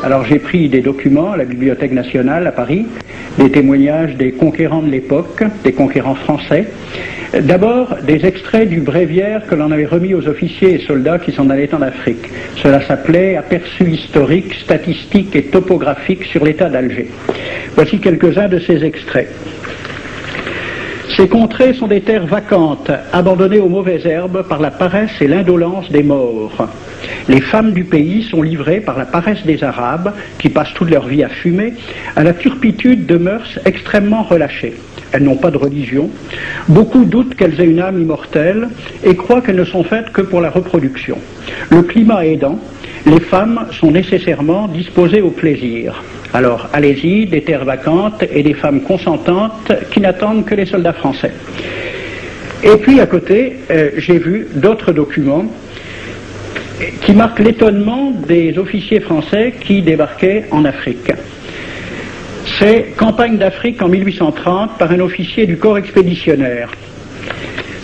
Alors j'ai pris des documents à la Bibliothèque nationale à Paris, des témoignages des conquérants de l'époque, des conquérants français. D'abord, des extraits du bréviaire que l'on avait remis aux officiers et soldats qui s'en allaient en Afrique. Cela s'appelait « Aperçu historique, statistique et topographique sur l'état d'Alger ». Voici quelques-uns de ces extraits. Ces contrées sont des terres vacantes, abandonnées aux mauvaises herbes par la paresse et l'indolence des morts. Les femmes du pays sont livrées par la paresse des Arabes, qui passent toute leur vie à fumer, à la turpitude de mœurs extrêmement relâchées. Elles n'ont pas de religion. Beaucoup doutent qu'elles aient une âme immortelle et croient qu'elles ne sont faites que pour la reproduction. Le climat aidant, les femmes sont nécessairement disposées au plaisir. Alors, allez-y, des terres vacantes et des femmes consentantes qui n'attendent que les soldats français. Et puis, à côté, j'ai vu d'autres documents qui marquent l'étonnement des officiers français qui débarquaient en Afrique. C'est Campagne d'Afrique en 1830 par un officier du corps expéditionnaire.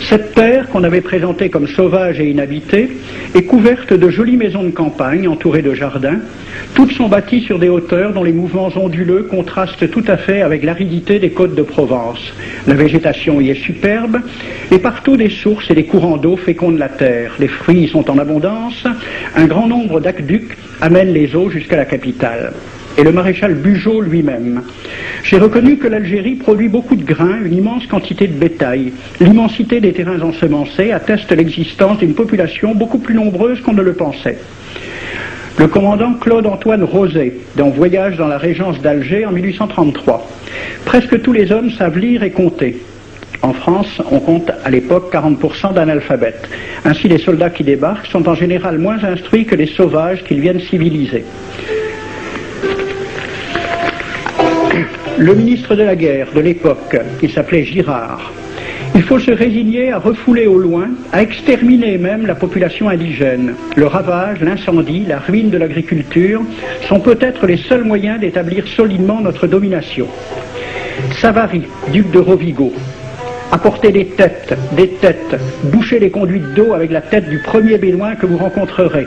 Cette terre, qu'on avait présentée comme sauvage et inhabitée, est couverte de jolies maisons de campagne entourées de jardins. Toutes sont bâties sur des hauteurs dont les mouvements onduleux contrastent tout à fait avec l'aridité des côtes de Provence. La végétation y est superbe, et partout des sources et des courants d'eau fécondent la terre. Les fruits y sont en abondance, un grand nombre d'aqueducs amènent les eaux jusqu'à la capitale. Et le maréchal Bugeaud lui-même. J'ai reconnu que l'Algérie produit beaucoup de grains, une immense quantité de bétail. L'immensité des terrains ensemencés atteste l'existence d'une population beaucoup plus nombreuse qu'on ne le pensait. Le commandant Claude-Antoine Roset, dans Voyage dans la Régence d'Alger en 1833. Presque tous les hommes savent lire et compter. En France, on compte à l'époque 40% d'analphabètes. Ainsi, les soldats qui débarquent sont en général moins instruits que les sauvages qu'ils viennent civiliser. Le ministre de la guerre de l'époque, qui s'appelait Girard, il faut se résigner à refouler au loin, à exterminer même la population indigène. Le ravage, l'incendie, la ruine de l'agriculture sont peut-être les seuls moyens d'établir solidement notre domination. Savary, duc de Rovigo, apportez des têtes, bouchez les conduites d'eau avec la tête du premier bédouin que vous rencontrerez,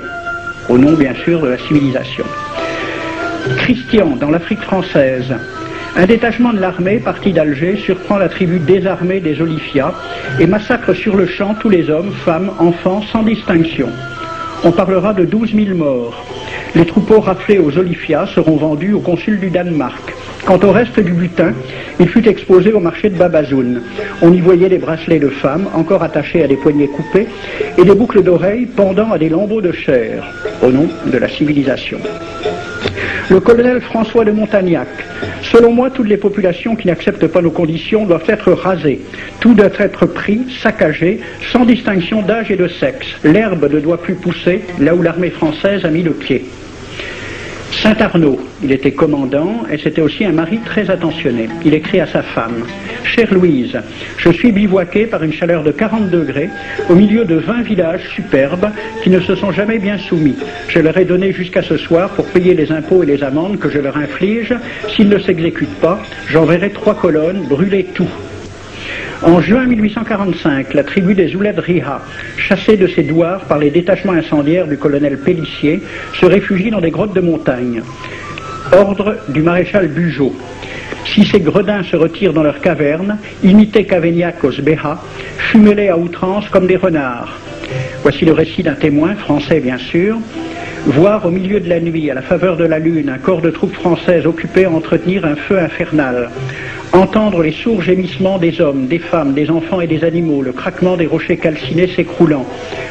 au nom bien sûr de la civilisation. Christian, dans l'Afrique française, un détachement de l'armée parti d'Alger surprend la tribu désarmée des Olifias et massacre sur le champ tous les hommes, femmes, enfants, sans distinction. On parlera de 12 000 morts. Les troupeaux raflés aux Olifias seront vendus au consul du Danemark. Quant au reste du butin, il fut exposé au marché de Babazoun. On y voyait des bracelets de femmes, encore attachés à des poignets coupés, et des boucles d'oreilles pendant à des lambeaux de chair, au nom de la civilisation. Le colonel François de Montagnac. Selon moi, toutes les populations qui n'acceptent pas nos conditions doivent être rasées. Tout doit être pris, saccagé, sans distinction d'âge et de sexe. L'herbe ne doit plus pousser là où l'armée française a mis le pied. Saint-Arnaud, il était commandant et c'était aussi un mari très attentionné. Il écrit à sa femme « Chère Louise, je suis bivouaqué par une chaleur de 40 degrés au milieu de 20 villages superbes qui ne se sont jamais bien soumis. Je leur ai donné jusqu'à ce soir pour payer les impôts et les amendes que je leur inflige. S'ils ne s'exécutent pas, j'enverrai 3 colonnes brûler tout. » En juin 1845, la tribu des Ouled Riha, chassée de ses douars par les détachements incendiaires du colonel Pélissier, se réfugie dans des grottes de montagne. Ordre du maréchal Bugeaud. Si ces gredins se retirent dans leurs cavernes, imitez Cavaignac Béha, fumez-les à outrance comme des renards. Voici le récit d'un témoin, français bien sûr. Voir au milieu de la nuit, à la faveur de la lune, un corps de troupes françaises occupé à entretenir un feu infernal. Entendre les sourds gémissements des hommes, des femmes, des enfants et des animaux, le craquement des rochers calcinés s'écroulant.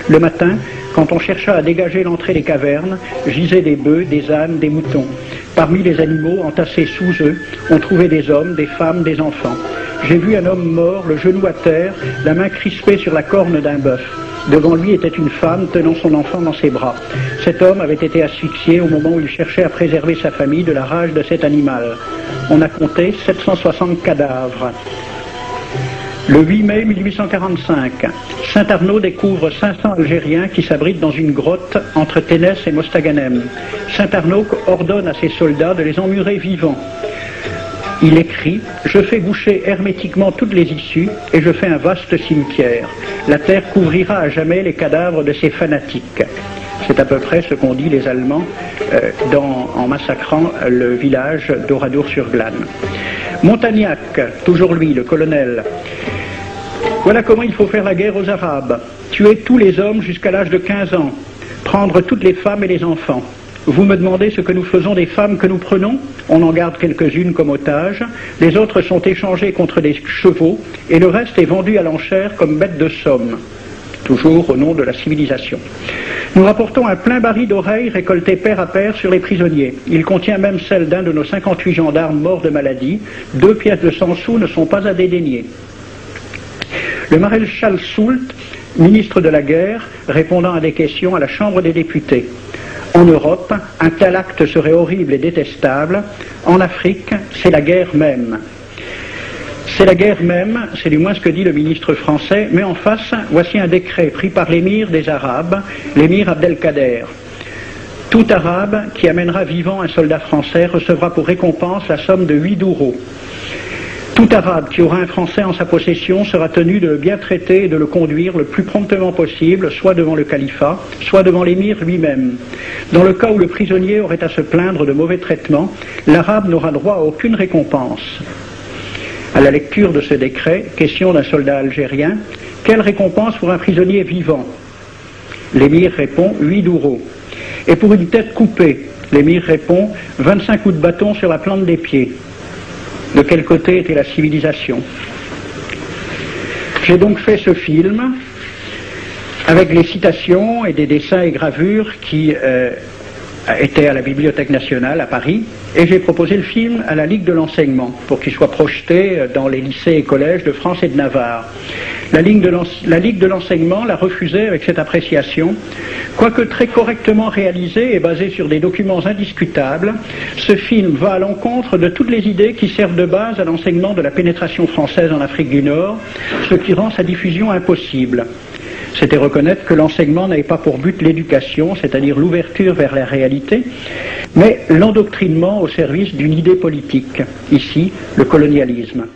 Le matin, quand on chercha à dégager l'entrée des cavernes, gisaient des bœufs, des ânes, des moutons. Parmi les animaux, entassés sous eux, on trouvait des hommes, des femmes, des enfants. J'ai vu un homme mort, le genou à terre, la main crispée sur la corne d'un bœuf. Devant lui était une femme tenant son enfant dans ses bras. Cet homme avait été asphyxié au moment où il cherchait à préserver sa famille de la rage de cet animal. On a compté 760 cadavres. Le 8 mai 1845, Saint-Arnaud découvre 500 Algériens qui s'abritent dans une grotte entre Ténès et Mostaganem. Saint-Arnaud ordonne à ses soldats de les emmurer vivants. Il écrit « Je fais boucher hermétiquement toutes les issues et je fais un vaste cimetière. La terre couvrira à jamais les cadavres de ces fanatiques. » C'est à peu près ce qu'ont dit les Allemands en massacrant le village d'Oradour-sur-Glane. Montagnac, toujours lui, le colonel. Voilà comment il faut faire la guerre aux Arabes. Tuer tous les hommes jusqu'à l'âge de 15 ans. Prendre toutes les femmes et les enfants. Vous me demandez ce que nous faisons des femmes que nous prenons? On en garde quelques-unes comme otages. Les autres sont échangées contre des chevaux et le reste est vendu à l'enchère comme bête de somme. Toujours au nom de la civilisation. Nous rapportons un plein baril d'oreilles récoltées paire à paire sur les prisonniers. Il contient même celle d'un de nos 58 gendarmes morts de maladie. 2 pièces de 100 sous ne sont pas à dédaigner. Le maréchal Soult, ministre de la guerre, répondant à des questions à la Chambre des députés. En Europe, un tel acte serait horrible et détestable. En Afrique, c'est la guerre même. C'est la guerre même, c'est du moins ce que dit le ministre français, mais en face, voici un décret pris par l'émir des Arabes, l'émir Abdelkader. Tout Arabe qui amènera vivant un soldat français recevra pour récompense la somme de 8 douros. Tout Arabe qui aura un Français en sa possession sera tenu de le bien traiter et de le conduire le plus promptement possible, soit devant le califat, soit devant l'émir lui-même. Dans le cas où le prisonnier aurait à se plaindre de mauvais traitements, l'Arabe n'aura droit à aucune récompense. À la lecture de ce décret, question d'un soldat algérien, quelle récompense pour un prisonnier vivant? L'émir répond 8 douros. Et pour une tête coupée, l'émir répond 25 coups de bâton sur la plante des pieds. De quel côté était la civilisation? J'ai donc fait ce film avec les citations et des dessins et gravures qui étaient à la Bibliothèque nationale à Paris, et j'ai proposé le film à la Ligue de l'enseignement pour qu'il soit projeté dans les lycées et collèges de France et de Navarre. La Ligue de l'enseignement l'a refusé avec cette appréciation. Quoique très correctement réalisé et basé sur des documents indiscutables, ce film va à l'encontre de toutes les idées qui servent de base à l'enseignement de la pénétration française en Afrique du Nord, ce qui rend sa diffusion impossible. C'était reconnaître que l'enseignement n'avait pas pour but l'éducation, c'est-à-dire l'ouverture vers la réalité, mais l'endoctrinement au service d'une idée politique, ici le colonialisme.